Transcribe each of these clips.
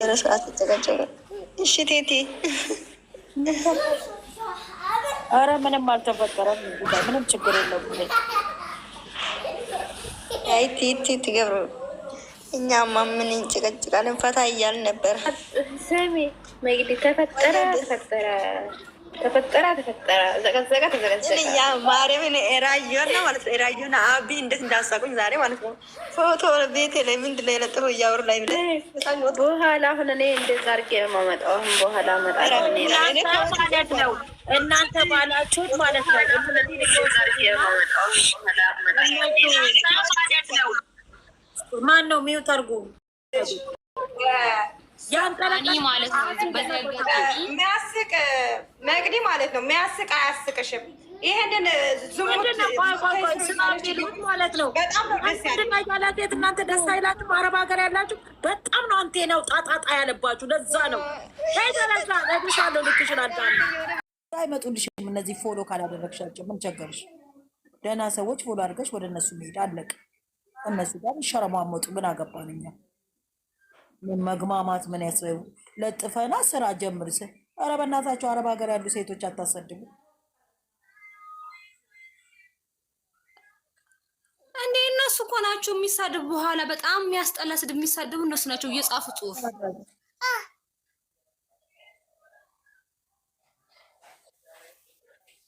ሰዓት ተጨቀጨቀ። እሺ ቴቴ፣ አረ ምንም አልተፈጠረም። ምንም ችግር የለውም። አይ ቴቴ ትገብሩ። እኛማ ምን እንጭቀጭቃለን? ፈታ እያልን ነበር። ስሚ መግዲ ተፈጠረ ዘቀዘቀ ተዘቀዘቀ። ያ ማርያምን ኤራዮን ነው ማለት ነው። ኤራዮን አቢ እንዴት እንዳሳቁኝ ዛሬ ማለት ነው። ፎቶ ቤቴ ላይ ምንድን ነው የለጠፈው? እያወሩ ላይ ብለ በኋላ አሁን እኔ እንደዛ አድርጌ ነው የማመጣው። አሁን በኋላ እመጣለሁ ማለት ነው። እናንተ ባላችሁት ማለት ነው። ማን ነው ሚውት አድርጉ ያንተራኒ ማለት ነው። የሚያስቅ መግዲ ማለት ነው። የሚያስቅ አያስቅሽም። ይሄንን ዝሙት ማለት ነው። በጣም ነው ደስ ያላችሁ እናንተ ደስ አይላችሁ? አረብ ሀገር ያላችሁ በጣም ነው አንቴናው ጣጣጣ ያለባችሁ። ለዛ ነው ሄደረዛ ለብሻለሁ ልክሽን አዳነ አይመጡልሽም። እነዚህ ፎሎ ካላደረግሻቸው ምን ቸገርሽ? ደህና ሰዎች ፎሎ አድርገሽ ወደ እነሱ መሄድ አለቅ። እነሱ ጋር ይሸረማመጡ ምን አገባን እኛ? ምን መግማማት ምን ያስበው? ለጥፈና ስራ ጀምርስ። ኧረ በእናታቸው አረብ ሀገር ያሉ ሴቶች አታሰድቡ እንዴ! እነሱ እኮ ናቸው የሚሳደቡ። በኋላ በጣም የሚያስጠላ ስድብ የሚሳደቡ እነሱ ናቸው እየጻፉ ጽሁፍ።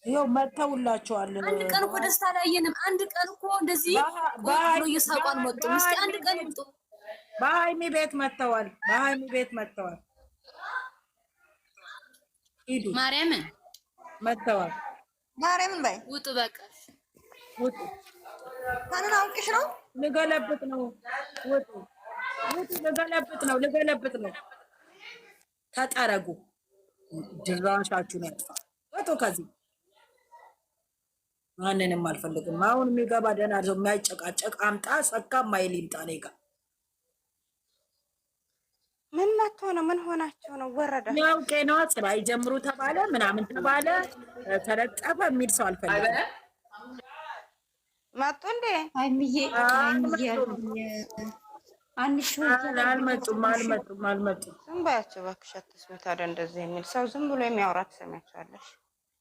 ይኸው መተውላቸዋል። አንድ ቀን እኮ ደስታ አላየንም። አንድ ቀን እኮ እንደዚህ ነው እየሳቁ አልመጡም። እስኪ አንድ ቀን ይምጡ። በሀይሚ ቤት መጥተዋል። በሀይሚ ቤት መጥተዋል። ሂዱ ማርያምን መጥተዋል። ማርያምን በይ ውጡ፣ በቃ ውጡ። ታንን አውቅሽ ነው ልገለብጥ ነው። ውጡ ውጡ። ልገለብጥ ነው። ተጠረጉ። ድራሻችሁን ያጥፋ። ውጡ ከዚህ። ማንንም አልፈልግም። አሁን የሚገባ ደህና ሰው የሚያጨቃጨቅ አምጣ። ሰካ ማይል ይምጣ እኔ ጋር። ምን መጥቶ ነው? ምን ሆናቸው ነው? ወረደ ያውቄ ነው። ስራ ይጀምሩ ተባለ ምናምን ተባለ ተለጠፈ የሚል ሰው አልፈልግም። መጡ እንዴ? አይምዬ አልመጡም። ዝም በያቸው እባክሽ፣ አትስሚ። ታዲያ እንደዚህ የሚል ሰው ዝም ብሎ የሚያወራ ትሰሚያቸዋለሽ?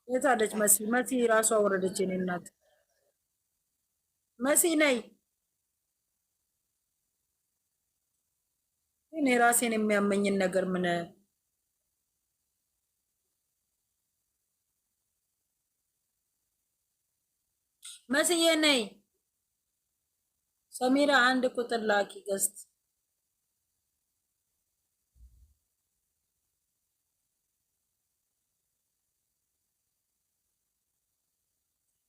የታለች መሲ ራሷ ወረደች። የኔ እናት መሲ ነይ። እኔ ራሴን የሚያመኝን ነገር ምን መስዬ ነይ። ሰሚራ አንድ ቁጥር ላኪ ገስት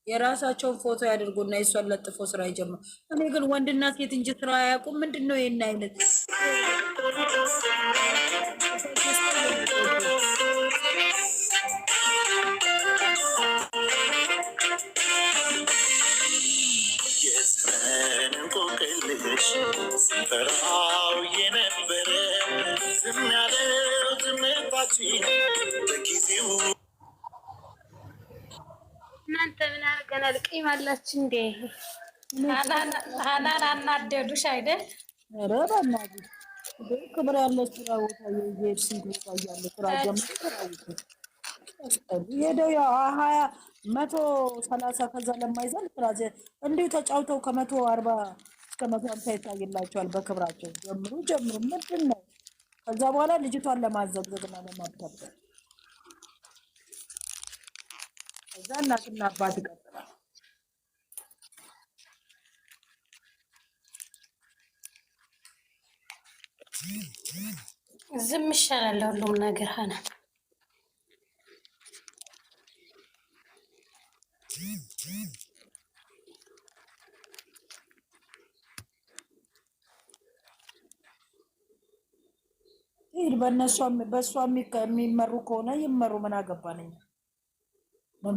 የራሳቸውን ፎቶ ያድርጉና የሷን ለጥፎ ስራ ይጀምሩ። እኔ ግን ወንድና ሴት እንጂ ስራ አያውቁም። ምንድን ነው ይሄን አይነት ስንፈራው የነበረ ዝም ያለው ዝምታችን በጊዜው እናንተ ምን አድርገናል? ቂም አላችሁ እንዴ? ሀናን አናደዱሽ አይደል? ኧረ በእናትሽ ክብር ያለ ስራ ቦታ የሄድሽ ቦታ እያለ ስራ ጀምሮ ሄደው ያው 130 ከዛ ለማይዘል ስራ እንዲሁ ተጫውተው ከ140 እስከ 150 ይታይላቸዋል። በክብራቸው ጀምሩ። ምንድን ነው ከዛ በኋላ ልጅቷን ለማዘግዘግና ለማብጠብጠብ እዛ እናትና አባት ይቀጥላል። ዝም ይሻላል ሁሉም ነገር ሀና። ይሄ በእሷ የሚመሩ ከሆነ ይመሩ። ምን አገባን እኛ?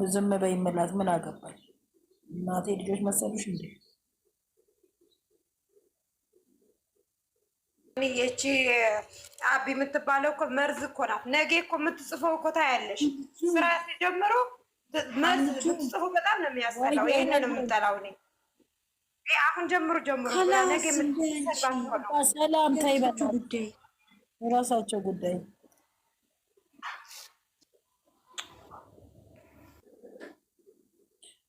ዝም በይ የምላት ምን አገባኝ? እናቴ ልጆች መሰሉሽ እንዴ? ይቺ አቢ የምትባለው እኮ መርዝ እኮ ናት። ነገ እኮ የምትጽፈው እኮ ታያለሽ። ስራ ሲጀምሩ መርዝ የምትጽፉ በጣም ነው የሚያስጠላው። ይሄንን ነው የምጠላው እኔ። አሁን ጀምሩ ነገ የምትሰራ ሰላም ተይበቱ ጉዳይ የራሳቸው ጉዳይ።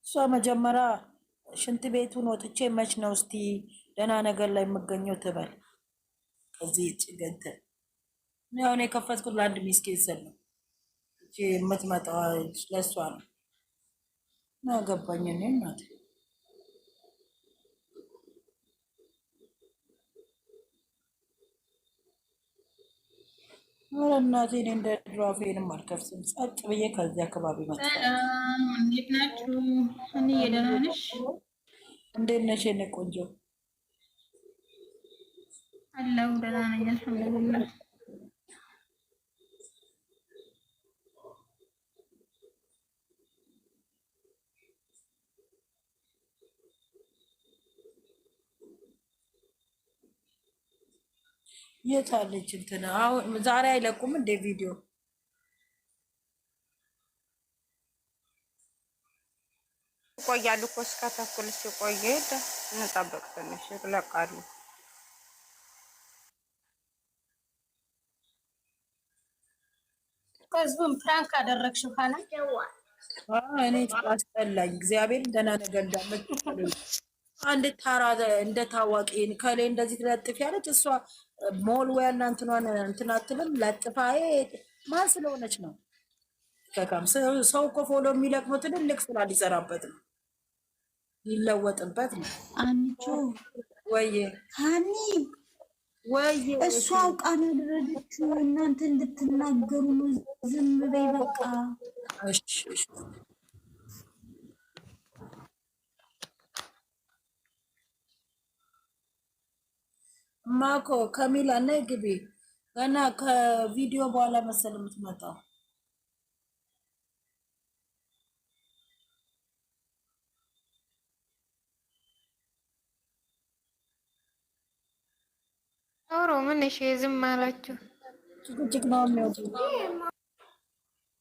እሷ መጀመሪያ ሽንት ቤቱን ወጥቼ መች ነው እስቲ ደህና ነገር ላይ የምገኘው ትበል። ከዚህ ጭገንተ አሁን የከፈትኩት ለአንድ ሚስኪን ስል ነው የምትመጣዋ ለእሷ ነው። ገባኝ። እኔ እናት እናቴ እኔ እንደ ድሮ አፌንም አልከፍትም። ጸጥ ብዬ ከዚህ አካባቢ መጣ። እንዴት ናችሁ? እኔ ደህና ነሽ? እንዴት ነሽ የኔ ቆንጆ? አለሁ ደህና ነኝ አልሐምዱሊላህ። የት አለች እንትና? አሁን ዛሬ አይለቁም እንደ ቪዲዮ ይቆያሉ እኮ እስከ ተኩል ሲቆዩ ሄደ። እንጠብቅ ትንሽ ይለቃሉ። ህዝቡን ፕራንክ አደረግሽው ካላ እኔ አስጠላኝ። እግዚአብሔር ደህና ነገር እንዳመጡ አንድ ታራ እንደ ታዋቂ ከሌ እንደዚህ ትለጥፍ ያለች እሷ ሞል ወያና እንትኗን እንትን አትልም። ለጥፋ ማን ስለሆነች ነው? ከካም ሰው እኮ ፎሎ የሚለቅመው ትልልቅ ስራ ሊሰራበት ነው፣ ሊለወጥበት ነው። አንቺ ወይ ሃኒ ወይ እሷ አውቃ ነው ያደረገችው። እናንተ እንድትናገሩ ነው። ዝም በይ በቃ። እሺ እሺ ማኮ ከሚላ ነይ ግቢ። ገና ከቪዲዮ በኋላ መሰል የምትመጣው። አውሮ ምን እሺ፣ ዝም አላችሁ? ጭቅጭቅ ነው የሚወጡት።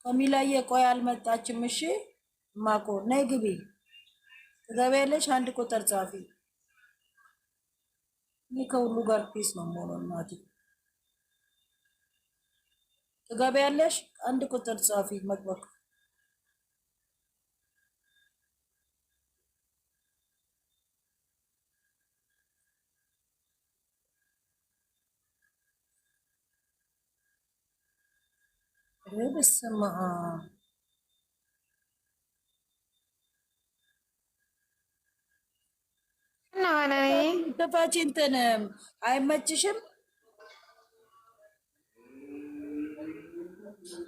ከሚላዬ ቆይ አልመጣችም። እሺ ማኮ ነይ ግቢ። ትገቢያለሽ? አንድ ቁጥር ጻፊ። እኔ ከሁሉ ጋር ፒስ ነው የምሆነው። እናቴ ትገቢያለሽ? አንድ ቁጥር ጻፊ። መግባክ በስመ አብ እና ወላሂ ተፋቺ እንትን አይመችሽም?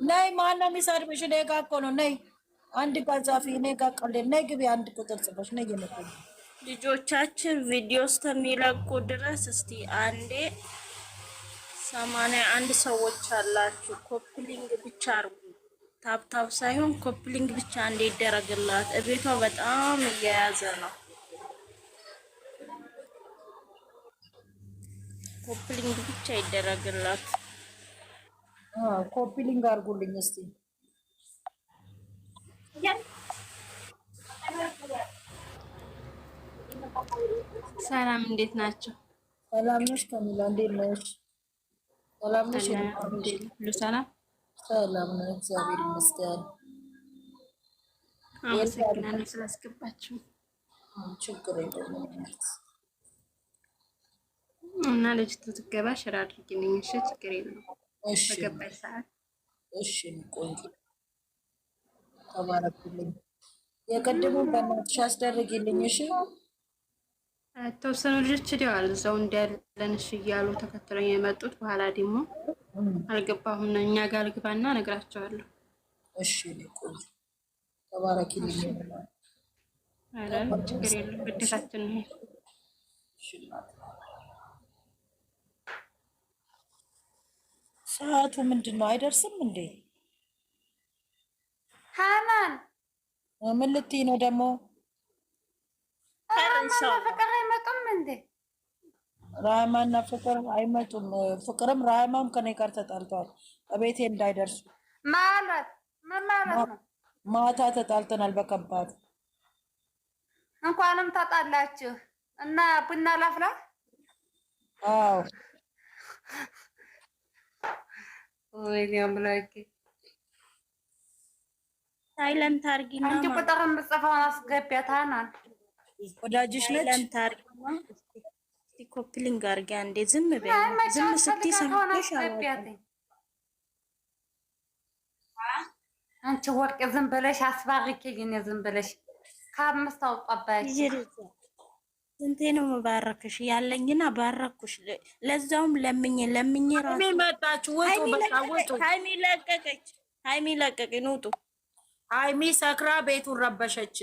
ነይ። ማነው የሚሰድብሽ? እኔ ጋ እኮ ነው። ነይ አንድ ቀዛፊ እኔ ጋ ቀልድ። ነይ ግቢ። አንድ ቁጥር ጽፈሽ ነይ። እየመጣኝ ልጆቻችን ቪዲዮ እስከሚለቁ ድረስ እስቲ አንዴ 81 ሰዎች አላችሁ። ኮፕሊንግ ብቻ አርጉ። ታፕታፕ ሳይሆን ኮፕሊንግ ብቻ አንዴ ይደረግላት። እቤቷ በጣም እየያዘ ነው። ኮፕሊንግ ብቻ ይደረግላት። ኮፒሊንግ አርጉልኝ እስቲ። ሰላም፣ እንዴት ናቸው? ሰላም ነሽ ከሚላ? እንዴት ነሽ? ሰላም ነሽ? ሁሉ ሰላም? ሰላም ነው፣ እግዚአብሔር ይመስገን። አመሰግናለሁ ስላስገባችሁ። ችግር የለውም እና ልጅቱ ትገባ ሽራ አድርጊልኝ። እሺ፣ ችግር የለውም። እሺ በገባች ሰዓት። እሺ ቆንጆ ተባረክልኝ። የቀድሞውን በእናትሽ አስደርጊልኝ። እሺ የተወሰኑ ልጆች ሄደዋል እዛው እንዳለን እሺ እያሉ ተከትለኝ የመጡት። በኋላ ደግሞ አልገባሁም ነው እኛ ጋር ልግባና እነግራቸዋለሁ። እሺ ቆንጆ ተባረክልኝ። አይደል? ችግር የለውም። ግዴታችን ነው። ሰዓቱ ምንድን ነው? አይደርስም እንዴ? ሃናን ምን ልትይ ነው ደግሞ? ፍቅር አይመጡም እንዴ? ራህማና ፍቅር አይመጡም። ፍቅርም ራህማም ከኔ ጋር ተጣልተዋል። እቤቴ እንዳይደርሱ ማለት ምን ማለት ነው? ማታ ተጣልተናል በከባድ። እንኳንም ተጣላችሁ እና ቡና ላፍላ። አዎ ወይኔ አምላኬ። ሳይለንት አርጊና አንቺ ቁጥር የምጽፈውን አስገቢያታናል። ወዳጅሽ ነች። ሳይለንት አርጊና እስቲ ኮፕሊንግ አርጊ አንዴ። ዝም በይ። ዝም ስትይ ሰምተሽ አንቺ ወርቅ ዝም ብለሽ አስባርኪልኝ። ዝም ብለሽ ከአምስት አውጣባች። ስንቴ ነው መባረክሽ? ያለኝና ባረኩሽ። ለዛውም ለምኜ ራሱ መጣችሁ። ወጡ በቃ ወጡ። ሃይሚ ለቀቀች። ውጡ። ሃይሚ ሰክራ ቤቱን ረበሸች።